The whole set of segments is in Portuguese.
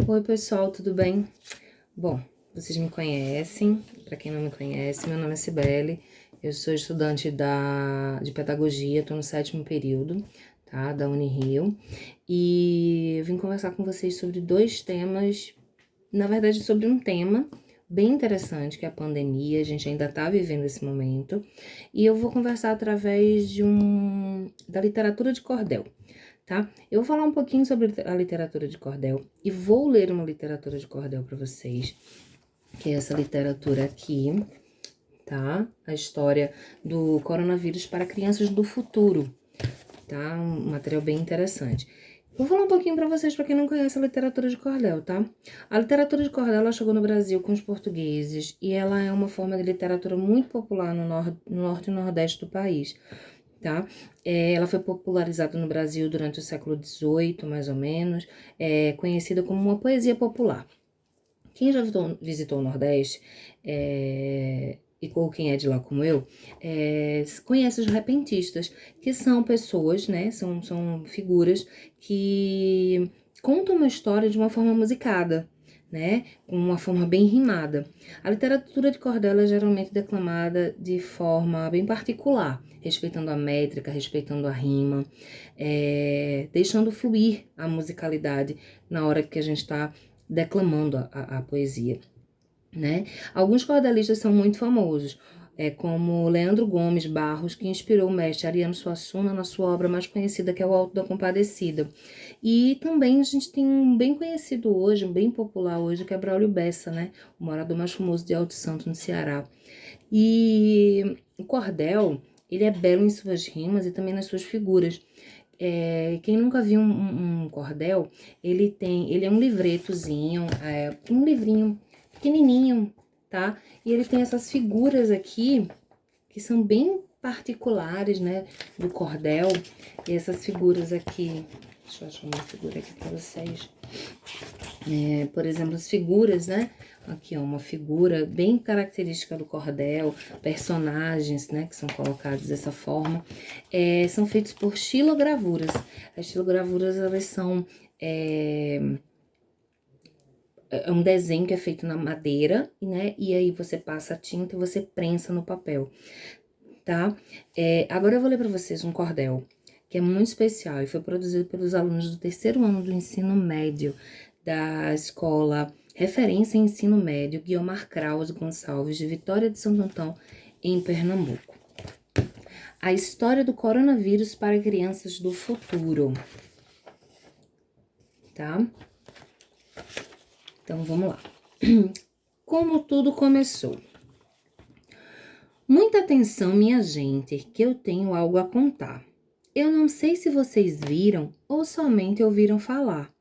Oi, pessoal, tudo bem? Bom, vocês me conhecem. Para quem não me conhece, meu nome é Cibele. Eu sou estudante de pedagogia, estou no 7º período, tá? Da Unirio. E eu vim conversar com vocês sobre dois temas, na verdade, sobre um tema bem interessante, que é a pandemia. A gente ainda está vivendo esse momento. E eu vou conversar através da literatura de cordel, tá? Eu vou falar um pouquinho sobre a literatura de cordel e vou ler uma literatura de cordel para vocês, que é essa literatura aqui, tá? A história do coronavírus para crianças do futuro, tá? Um material bem interessante. Vou falar um pouquinho para vocês, para quem não conhece a literatura de cordel, tá? A literatura de cordel, ela chegou no Brasil com os portugueses e ela é uma forma de literatura muito popular no norte e nordeste do país, tá? Ela foi popularizada no Brasil durante o século XVIII, mais ou menos, conhecida como uma poesia popular. Quem já visitou o Nordeste, ou quem é de lá como eu, conhece os repentistas, que são pessoas, né, são figuras que contam uma história de uma forma musicada, né, uma forma bem rimada. A literatura de cordel é geralmente declamada de forma bem particular, respeitando a métrica, respeitando a rima, deixando fluir a musicalidade na hora que a gente está declamando a poesia, né? Alguns cordelistas são muito famosos, como Leandro Gomes Barros, que inspirou o mestre Ariano Suassuna na sua obra mais conhecida, que é o Alto da Compadecida. E também a gente tem um bem conhecido hoje, um bem popular hoje, que é Braulio Bessa, né? O morador mais famoso de Alto Santo, no Ceará. E o cordel, ele é belo em suas rimas e também nas suas figuras. Quem nunca viu um cordel, ele é um livretozinho, um livrinho pequenininho, tá? E ele tem essas figuras aqui, que são bem particulares, né, do cordel. E essas figuras aqui, deixa eu achar uma figura aqui pra vocês. Por exemplo, as figuras, né? Aqui, ó, uma figura bem característica do cordel, personagens, né, que são colocados dessa forma, são feitos por xilogravuras. As xilogravuras, elas são um desenho que é feito na madeira, né, e aí você passa a tinta e você prensa no papel, tá? Agora eu vou ler para vocês um cordel, que é muito especial e foi produzido pelos alunos do 3º ano do ensino médio da escola Referência em Ensino Médio Guiomar Krause Gonçalves, de Vitória de Santo Antão, em Pernambuco. A história do coronavírus para crianças do futuro, tá? Então, vamos lá. Como tudo começou. Muita atenção, minha gente, que eu tenho algo a contar. Eu não sei se vocês viram ou somente ouviram falar.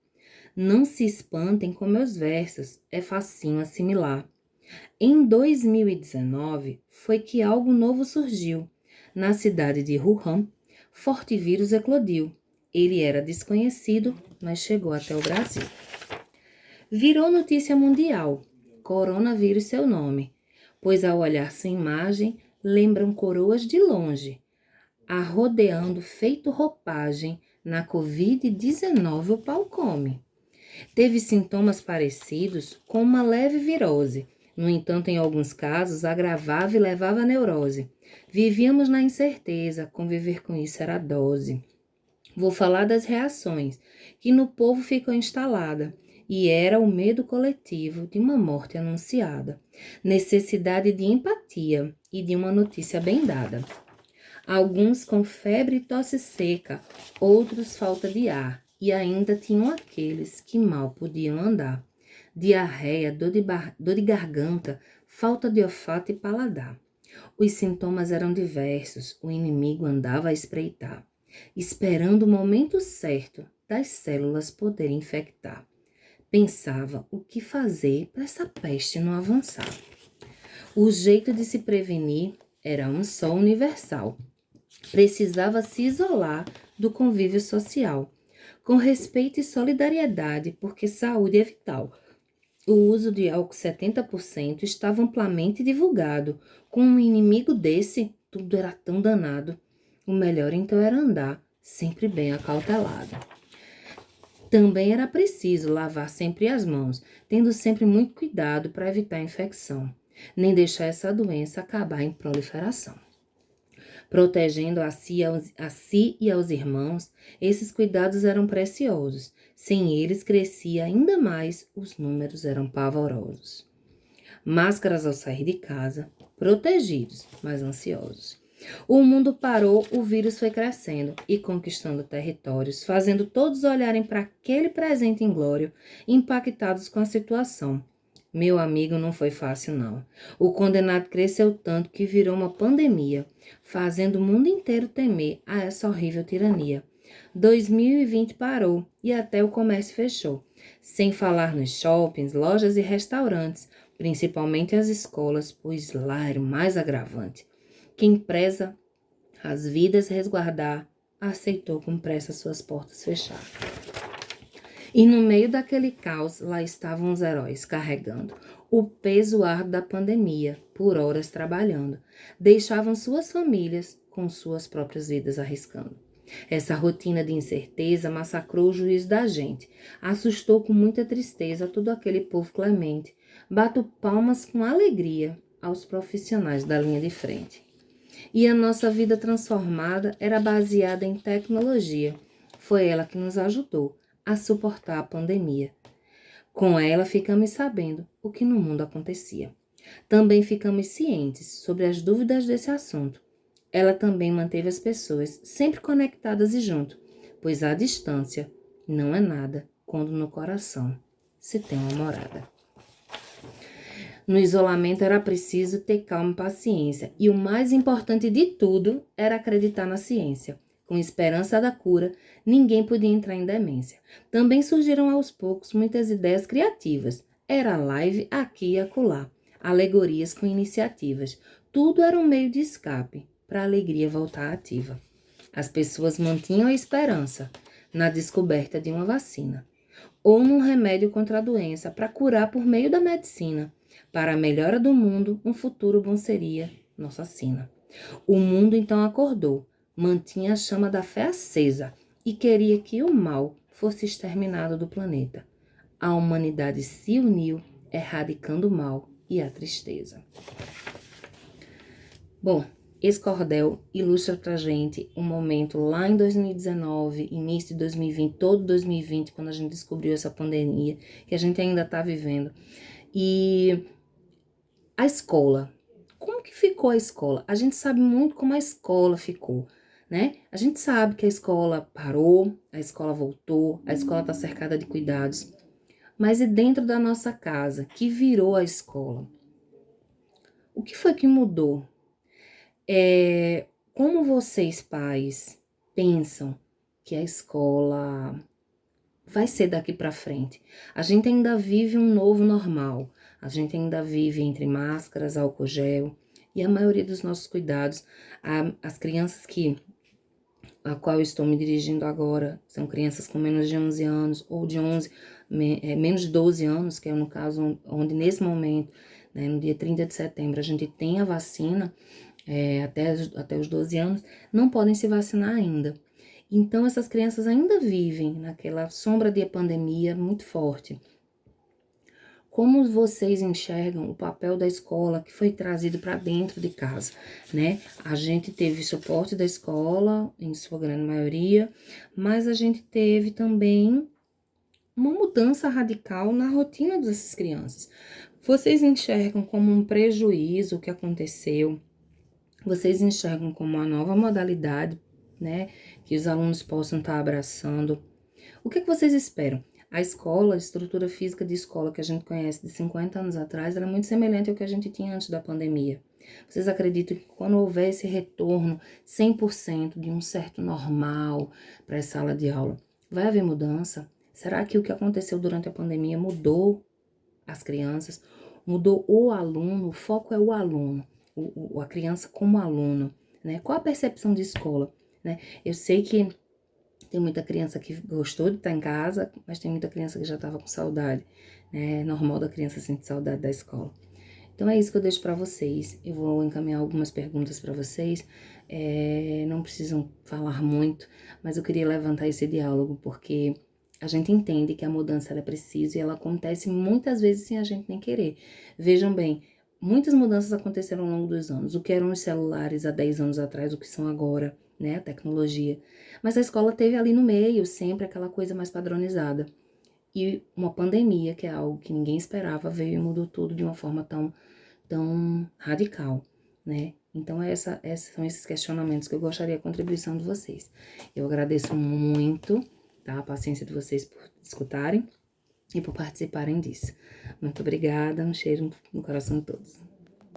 Não se espantem com meus versos, é facinho assimilar. Em 2019, foi que algo novo surgiu. Na cidade de Wuhan, forte vírus eclodiu. Ele era desconhecido, mas chegou até o Brasil. Virou notícia mundial, coronavírus seu nome, pois ao olhar sua imagem, lembram coroas de longe, arrodeando feito roupagem, na Covid-19 o pau come. Teve sintomas parecidos com uma leve virose. No entanto, em alguns casos, agravava e levava à neurose. Vivíamos na incerteza, conviver com isso era dose. Vou falar das reações, que no povo ficou instalada, e era o medo coletivo de uma morte anunciada, necessidade de empatia e de uma notícia bem dada. Alguns com febre e tosse seca, outros falta de ar, e ainda tinham aqueles que mal podiam andar. Diarreia, dor de garganta, falta de olfato e paladar. Os sintomas eram diversos, o inimigo andava a espreitar, esperando o momento certo das células poderem infectar. Pensava o que fazer para essa peste não avançar. O jeito de se prevenir era um só universal. Precisava se isolar do convívio social, com respeito e solidariedade, porque saúde é vital. O uso de álcool 70% estava amplamente divulgado. Com um inimigo desse, tudo era tão danado. O melhor então era andar, sempre bem acautelado. Também era preciso lavar sempre as mãos, tendo sempre muito cuidado para evitar a infecção, nem deixar essa doença acabar em proliferação. Protegendo a si e aos irmãos, esses cuidados eram preciosos. Sem eles, crescia ainda mais, os números eram pavorosos. Máscaras ao sair de casa, protegidos, mas ansiosos. O mundo parou, o vírus foi crescendo e conquistando territórios, fazendo todos olharem para aquele presente inglório, impactados com a situação. Meu amigo, não foi fácil, não. O condenado cresceu tanto que virou uma pandemia, fazendo o mundo inteiro temer a essa horrível tirania. 2020 parou e até o comércio fechou, sem falar nos shoppings, lojas e restaurantes, principalmente as escolas, pois lá era o mais agravante. Quem preza as vidas resguardar, aceitou com pressa suas portas fechar. E no meio daquele caos, lá estavam os heróis, carregando o peso árduo da pandemia, por horas trabalhando. Deixavam suas famílias com suas próprias vidas arriscando. Essa rotina de incerteza massacrou o juízo da gente, assustou com muita tristeza todo aquele povo clemente. Bato palmas com alegria aos profissionais da linha de frente. E a nossa vida transformada era baseada em tecnologia. Foi ela que nos ajudou a suportar a pandemia. Com ela ficamos sabendo o que no mundo acontecia. Também ficamos cientes sobre as dúvidas desse assunto. Ela também manteve as pessoas sempre conectadas e junto, pois a distância não é nada quando no coração se tem uma morada. No isolamento era preciso ter calma e paciência, e o mais importante de tudo era acreditar na ciência. Com esperança da cura, ninguém podia entrar em demência. Também surgiram aos poucos muitas ideias criativas. Era live aqui e acolá, alegorias com iniciativas. Tudo era um meio de escape para a alegria voltar ativa. As pessoas mantinham a esperança na descoberta de uma vacina ou num remédio contra a doença para curar por meio da medicina. Para a melhora do mundo, um futuro bom seria nossa sina. O mundo então acordou, mantinha a chama da fé acesa e queria que o mal fosse exterminado do planeta. A humanidade se uniu, erradicando o mal e a tristeza. Bom, esse cordel ilustra pra gente um momento lá em 2019, início de 2020, todo 2020, quando a gente descobriu essa pandemia, que a gente ainda tá vivendo. E a escola, como que ficou a escola? A gente sabe muito como a escola ficou, né? A gente sabe que a escola parou, a escola voltou, a escola tá cercada de cuidados. Mas e dentro da nossa casa, que virou a escola? O que foi que mudou? Como vocês, pais, pensam que a escola vai ser daqui para frente? A gente ainda vive um novo normal. A gente ainda vive entre máscaras, álcool gel e a maioria dos nossos cuidados. As crianças a qual eu estou me dirigindo agora são crianças com menos de 11 anos ou de menos de 12 anos, que é no caso onde nesse momento, né, no dia 30 de setembro, a gente tem a vacina. Até os 12 anos, não podem se vacinar ainda. Então, essas crianças ainda vivem naquela sombra de pandemia muito forte. Como vocês enxergam o papel da escola que foi trazido para dentro de casa, né? A gente teve suporte da escola, em sua grande maioria, mas a gente teve também uma mudança radical na rotina dessas crianças. Vocês enxergam como um prejuízo o que aconteceu? Vocês enxergam como uma nova modalidade, né, que os alunos possam estar abraçando? O que vocês esperam? A escola, a estrutura física de escola que a gente conhece de 50 anos atrás, era muito semelhante ao que a gente tinha antes da pandemia. Vocês acreditam que quando houver esse retorno 100% de um certo normal para a sala de aula, vai haver mudança? Será que o que aconteceu durante a pandemia mudou as crianças? Mudou o aluno? O foco é o aluno. A criança como aluno, né? Qual a percepção de escola, né? Eu sei que tem muita criança que gostou de estar em casa, mas tem muita criança que já estava com saudade, né? É normal da criança sentir saudade da escola. Então é isso que eu deixo para vocês. Eu vou encaminhar algumas perguntas para vocês. Não precisam falar muito, mas eu queria levantar esse diálogo porque A gente entende que a mudança ela é precisa e ela acontece muitas vezes sem a gente nem querer. Vejam bem, muitas mudanças aconteceram ao longo dos anos. O que eram os celulares há 10 anos atrás, o que são agora, né? A tecnologia. Mas a escola teve ali no meio sempre aquela coisa mais padronizada. E uma pandemia, que é algo que ninguém esperava, veio e mudou tudo de uma forma tão radical, né? Então, são esses questionamentos que eu gostaria a contribuição de vocês. Eu agradeço muito, tá? A paciência de vocês por escutarem e por participarem disso. Muito obrigada, um cheiro no coração de todos.